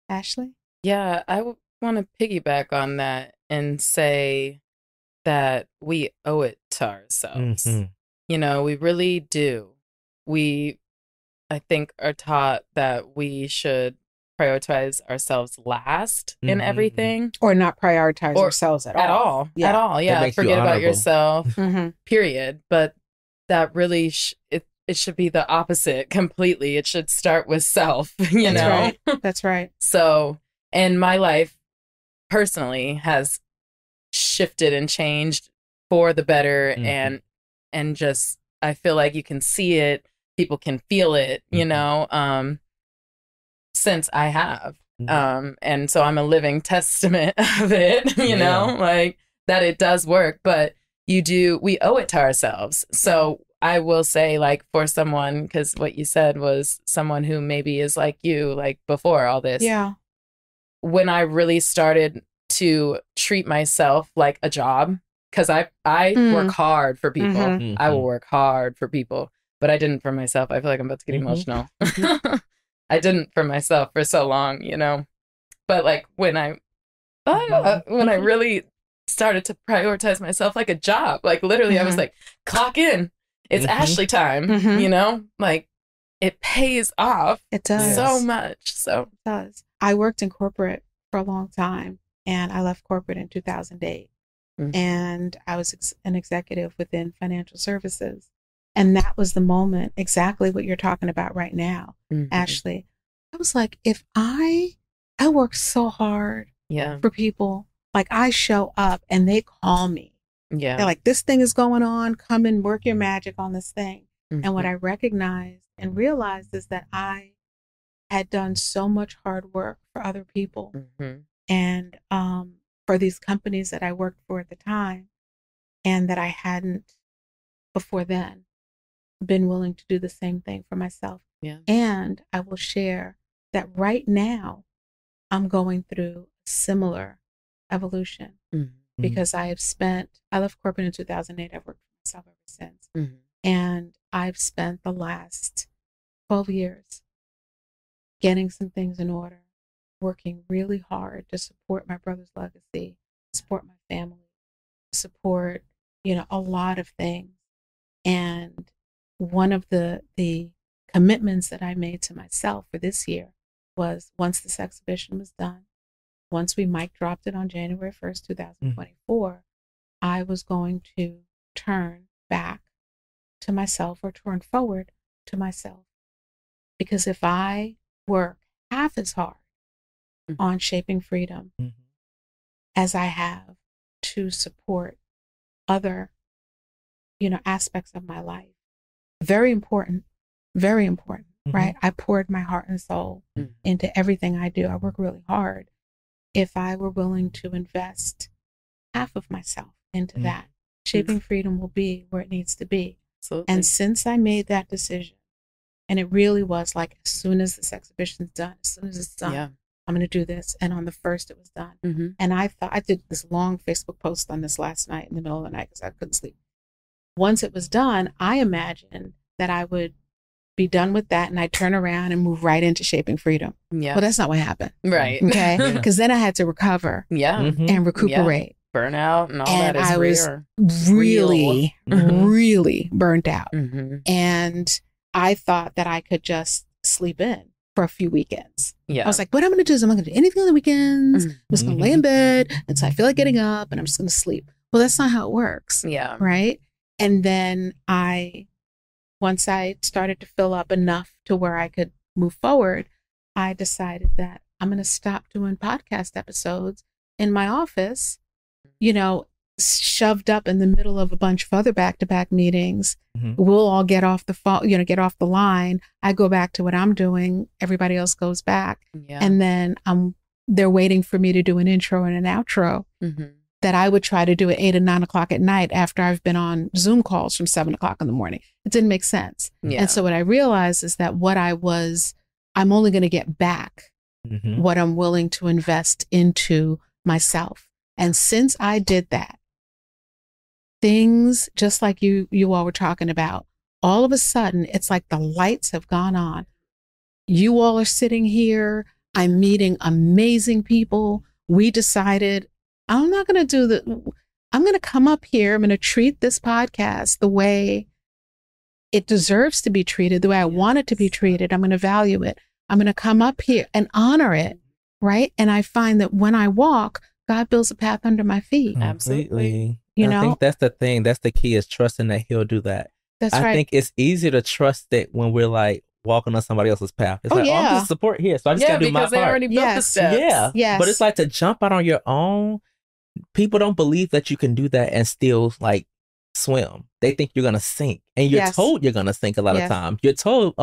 Ashley? Yeah, I want to piggyback on that and say that we owe it to ourselves. You know, we really do. We, I think, are taught that we should prioritize ourselves last in everything. Or not prioritize ourselves at all. At all, yeah. Forget about yourself, period. But that really, it should be the opposite completely. It should start with self, you know? Right. That's right. So, and my life personally has shifted and changed for the better, and just I feel like you can see it, people can feel it, you know, since I have, and so I'm a living testament of it, you know, like that it does work. But we owe it to ourselves. So I will say, like, for someone, because what you said was someone who maybe is like you, like before all this, when I really started to treat myself like a job, because I work hard for people. I will work hard for people, but I didn't for myself. I feel like I'm about to get emotional. I didn't for myself for so long, you know. But like when I really started to prioritize myself like a job, like literally I was like, clock in. It's Ashley time, you know? Like it pays off. It does. So much. So it does. I worked in corporate for a long time, and I left corporate in 2008. and I was an executive within financial services. And that was the moment, exactly what you're talking about right now, Ashley. I was like, if I work so hard for people, like I show up and they call me. Yeah. They're like, this thing is going on. Come and work your magic on this thing. And what I recognized and realized is that I had done so much hard work for other people and for these companies that I worked for at the time, and that I hadn't before then been willing to do the same thing for myself. Yeah. And I will share that right now I'm going through a similar evolution because I left corporate in 2008. I've worked for myself ever since. And I've spent the last 12 years getting some things in order, working really hard to support my brother's legacy, support my family, support, a lot of things. And one of the commitments that I made to myself for this year was, once this exhibition was done, once we mic dropped it on January 1st, 2024, I was going to turn back to myself, or turn forward to myself. Because if I work half as hard on shaping freedom as I have to support other, aspects of my life, very important, right? I poured my heart and soul into everything I do. I work really hard. If I were willing to invest half of myself into that, shaping freedom will be where it needs to be. Absolutely. And since I made that decision, and it really was like, as soon as this exhibition's done, as soon as it's done, I'm going to do this. And on the 1st, it was done. And I did this long Facebook post on this last night in the middle of the night because I couldn't sleep. Once it was done, I imagined that I would be done with that and I'd turn around and move right into shaping freedom. Yeah. Well, that's not what happened. Right. Okay. Because then I had to recover and recuperate. Burnout and all that is I was really, really burnt out. And I thought that I could just sleep in for a few weekends. Yeah. I was like, what I'm going to do is I'm not going to do anything on the weekends. I'm just going to lay in bed until I feel like getting up, and I'm just going to sleep. Well, that's not how it works. Yeah. Right. And then once I started to fill up enough to where I could move forward, I decided that I'm going to stop doing podcast episodes in my office, shoved up in the middle of a bunch of other back-to-back meetings. We'll all get off the phone, get off the line. I go back to what I'm doing. Everybody else goes back. Yeah. And then they're waiting for me to do an intro and an outro that I would try to do at 8 and 9 o'clock at night after I've been on Zoom calls from 7 o'clock in the morning. It didn't make sense. Yeah. And so what I realized is that I'm only going to get back what I'm willing to invest into myself. And since I did that, things just like you all were talking about, all of a sudden, it's like the lights have gone on. You all are sitting here. I'm meeting amazing people. We decided I'm not going to I'm going to come up here. I'm going to treat this podcast the way it deserves to be treated, the way I want it to be treated. I'm going to value it. I'm going to come up here and honor it. Right. And I find that when I walk, God builds a path under my feet. Absolutely. I think that's the thing. That's the key, is trusting that He'll do that. That's right. I think it's easy to trust it when we're like walking on somebody else's path. It's I'm just support here. So I just got to do my part. Because they already built the steps. Yeah. Yes. But it's like to jump out on your own. People don't believe that you can do that and still like swim. They think you're going to sink. And you're told you're going to sink a lot of times. You're told,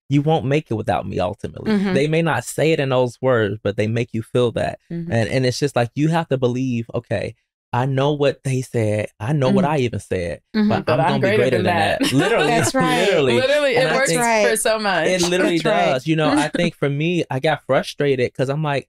you won't make it without me ultimately. They may not say it in those words, but they make you feel that. And it's just like, you have to believe, okay, I know what they said. I know what I even said, but I'm going to be greater than that. Literally. That's right. Literally, it works for so much. It literally does. I think for me, I got frustrated because I'm like,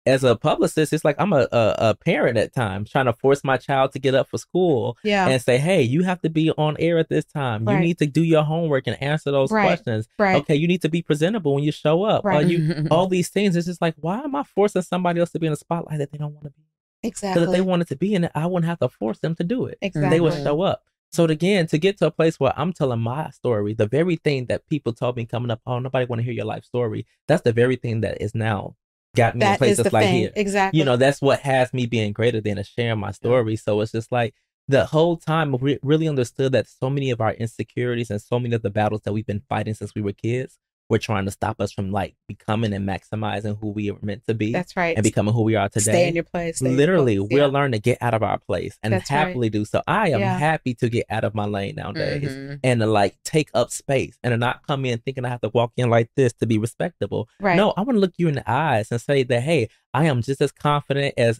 as a publicist, it's like I'm a parent at times trying to force my child to get up for school and say, hey, you have to be on air at this time. You need to do your homework and answer those questions. Right. Okay, you need to be presentable when you show up. Right. All these things. It's just like, why am I forcing somebody else to be in a spotlight that they don't want to be? Exactly. Because if they wanted to be in it, I wouldn't have to force them to do it. Exactly. They would show up. So again, to get to a place where I'm telling my story, the very thing that people told me coming up, nobody want to hear your life story. That's the very thing that is now got me in places like here. Exactly. You know, that's what has me being greater than sharing my story. So it's just like the whole time we really understood that so many of our insecurities and so many of the battles that we've been fighting since we were kids were trying to stop us from like becoming and maximizing who we were meant to be. That's right. And becoming who we are today. Stay in your place. Literally, we're learning to get out of our place and happily do so. I am Yeah. happy to get out of my lane nowadays and to like take up space and to not come in thinking I have to walk in like this to be respectable. Right. No, I want to look you in the eyes and say that, hey, I am just as confident as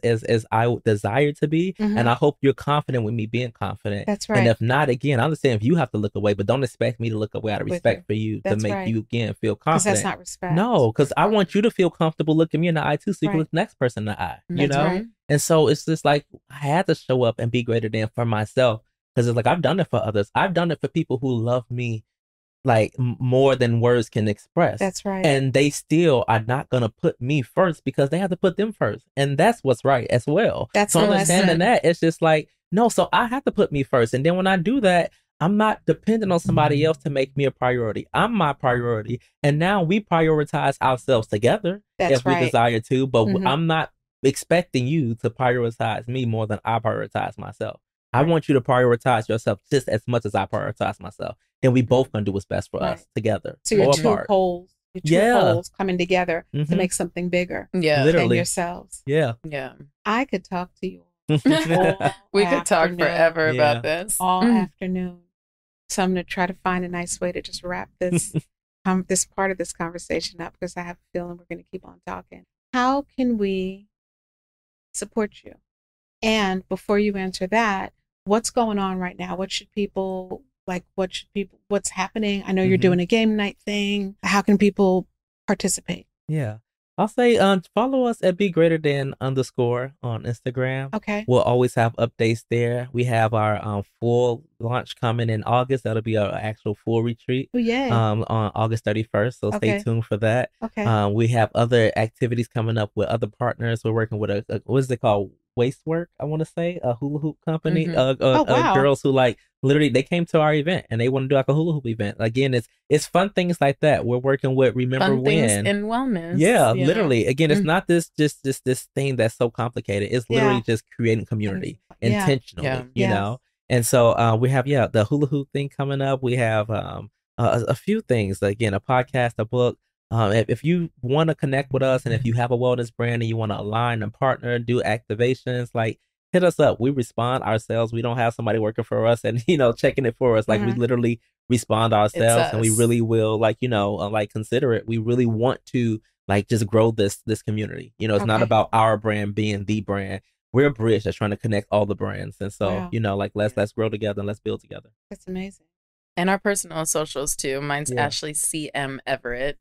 I desire to be. And I hope you're confident with me being confident. That's right. And if not, again, I understand if you have to look away, but don't expect me to look away out of respect for you to make you again feel confident. Because that's not respect. No, because I want you to feel comfortable looking me in the eye too, so you can look the next person in the eye. You know? Right. And so it's just like I had to show up and be greater than for myself. Because it's like I've done it for others. I've done it for people who love me like more than words can express. That's right. And they still are not going to put me first because they have to put them first. And that's what's right as well. That's so the understanding lesson. that, it's just like, no, so I have to put me first. And then when I do that, I'm not dependent on somebody else to make me a priority. I'm my priority. And now we prioritize ourselves together if we desire to. But I'm not expecting you to prioritize me more than I prioritize myself. I want you to prioritize yourself just as much as I prioritize myself. And we both gonna do what's best for us together. So your two poles, coming together to make something bigger than yourselves. Yeah. Yeah. I could talk to you we could talk forever about this. All afternoon. So I'm going to try to find a nice way to just wrap this this part of this conversation up because I have a feeling we're going to keep on talking. How can we support you? And before you answer that, what's going on right now? What's happening? I know you're doing a game night thing. How can people participate? Yeah. I'll say follow us at _on Instagram. Okay. We'll always have updates there. We have our full launch coming in August. That'll be our actual full retreat. Oh, yeah. On August 31st. So stay tuned for that. Okay. We have other activities coming up with other partners. We're working with a what is it called? Waste Work, I want to say, a hula hoop company. Wow. Girls who like literally they came to our event and they want to do like a hula hoop event. Again, it's fun things like that. We're working with Remember fun When things in wellness. Yeah, literally. Again, it's not this thing that's so complicated. It's literally just creating community intentionally. You know. And so we have the hula hoop thing coming up. We have a few things. Again, a podcast, a book. If you want to connect with us and if you have a wellness brand and you want to align and partner, do activations, like hit us up. We respond ourselves. We don't have somebody working for us and, checking it for us. Like we literally respond ourselves and we really will consider it. We really want to just grow this community. It's not about our brand being the brand. We're a bridge that's trying to connect all the brands. And so, let's grow together and let's build together. That's amazing. And our personal socials too. Mine's Ashley C.M. Everett.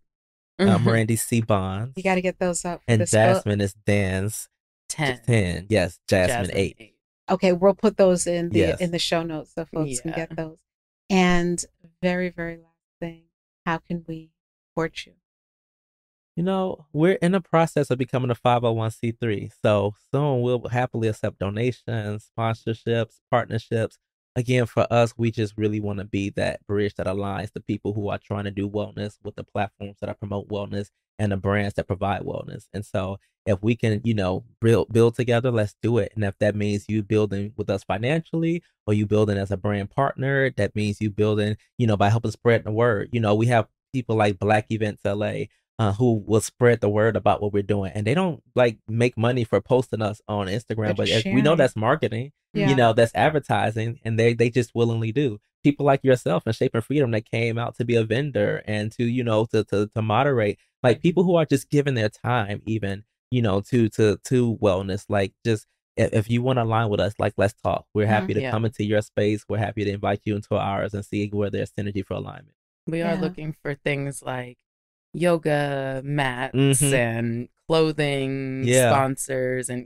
I'm Randy C. Bonds. You got to get those up. And Jasmine is Dan's 10. Yes, Jasmine 8. Okay, we'll put those in the show notes so folks can get those. And very, very last thing, how can we support you? We're in the process of becoming a 501c3. So soon we'll happily accept donations, sponsorships, partnerships. Again, for us, we just really want to be that bridge that aligns the people who are trying to do wellness with the platforms that promote wellness and the brands that provide wellness. And so if we can, build together, let's do it. And if that means you building with us financially or you building as a brand partner, that means you building, by helping spread the word. We have people like Black Events LA who will spread the word about what we're doing. And they don't make money for posting us on Instagram, but we know that's marketing. That's advertising, and they just willingly do. People like yourself and Shaping Freedom that came out to be a vendor and to to moderate, people who are just giving their time even to wellness. Just if you want to align with us, let's talk. We're happy to come into your space. We're happy to invite you into ours and see where there's synergy for alignment. We are looking for things like yoga mats and clothing sponsors and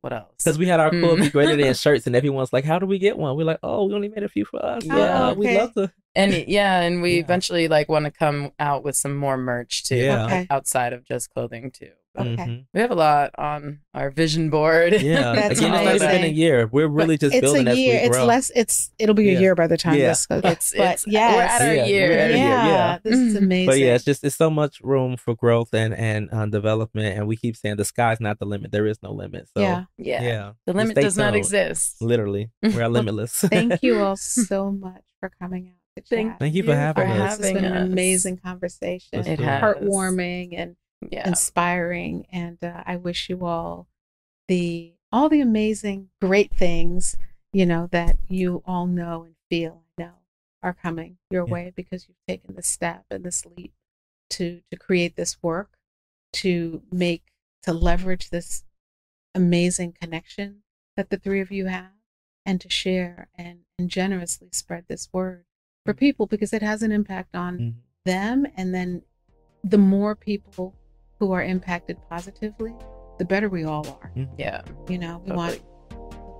what else, because we had our cool Be Greater Than shirts and everyone's like, how do we get one? We're like, we only made a few for us. We love to. And we eventually want to come out with some more merch too, outside of just clothing too. Okay. We have a lot on our vision board. Yeah. That's Again, it's not even been a year. We're really just it's building a year. as we grow. It'll be a year by the time this goes. We're at our year. We're at a year. Yeah. This is amazing. But yeah, it's so much room for growth and development. And we keep saying the sky's not the limit. There is no limit. So yeah. The limit does not exist. Literally. We're limitless. Thank you all so much for coming out to chat. Thank you for having us. This has been an amazing conversation. It has. Heartwarming and inspiring. And I wish you all the amazing, great things, that you all know and feel, are coming your way because you've taken this step and this leap to create this work, to leverage this amazing connection that the three of you have, and to share and generously spread this word for people, because it has an impact on them. And then the more people who are impacted positively, the better we all are. Yeah. We want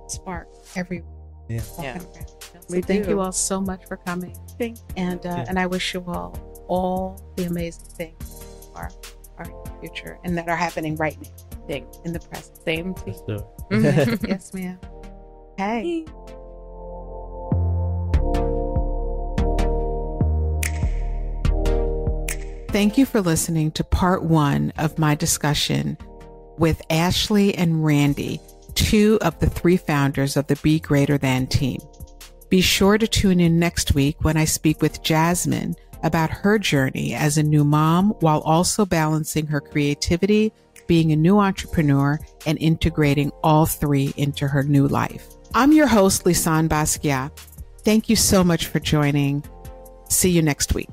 spark everywhere. Yeah. So thank you all so much for coming. And I wish you all the amazing things are in the future and that are happening right now in the present. Same to you. Yes, ma'am. Hey. Thank you for listening to part 1 of my discussion with Ashley and Randy, 2 of the 3 founders of the Be Greater Than team. Be sure to tune in next week when I speak with Jasmine about her journey as a new mom while also balancing her creativity, being a new entrepreneur, and integrating all 3 into her new life. I'm your host, Lisanne Basquiat. Thank you so much for joining. See you next week.